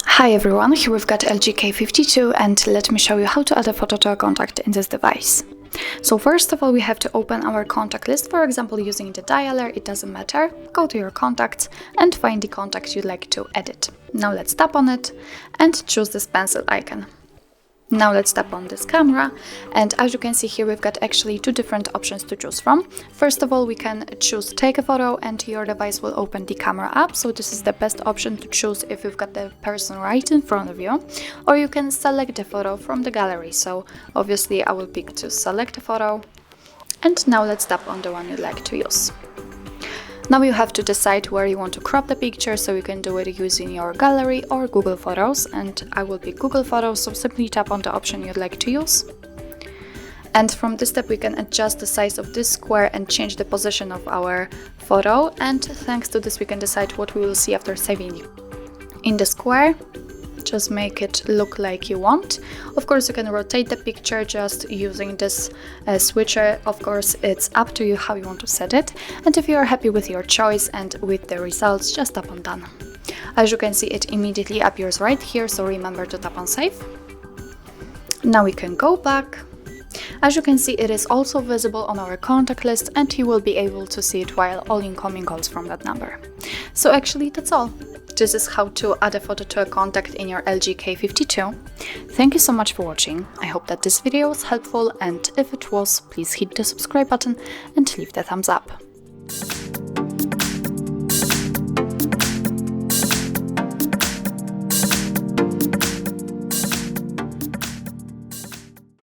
Hi everyone, here we've got LG K52 and let me show you how to add a photo to a contact in this device. So first of all, we have to open our contact list, for example using the dialer, it doesn't matter. Go to your contacts and find the contact you'd like to edit. Now let's tap on it and choose this pencil icon. Now let's tap on this camera, and as you can see here we've got actually two different options to choose from. First of all, we can choose take a photo and your device will open the camera app, so this is the best option to choose if you've got the person right in front of you. Or you can select the photo from the gallery, so obviously I will pick to select a photo, and now let's tap on the one you'd like to use. Now you have to decide where you want to crop the picture, so you can do it using your gallery or Google Photos, and I will pick Google Photos, so simply tap on the option you'd like to use. And from this step we can adjust the size of this square and change the position of our photo, and thanks to this we can decide what we will see after saving in the square. Just make it look like you want. Of course you can rotate the picture just using this switcher. Of course it's up to you how you want to set it, and if you are happy with your choice and with the results, just tap on done. As you can see, it immediately appears right here, so remember to tap on save. Now we can go back. As you can see, it is also visible on our contact list and you will be able to see it while all incoming calls from that number. So actually that's all. This is how to add a photo to a contact in your LG K52. Thank you so much for watching. I hope that this video was helpful, and if it was, please hit the subscribe button and leave the thumbs up.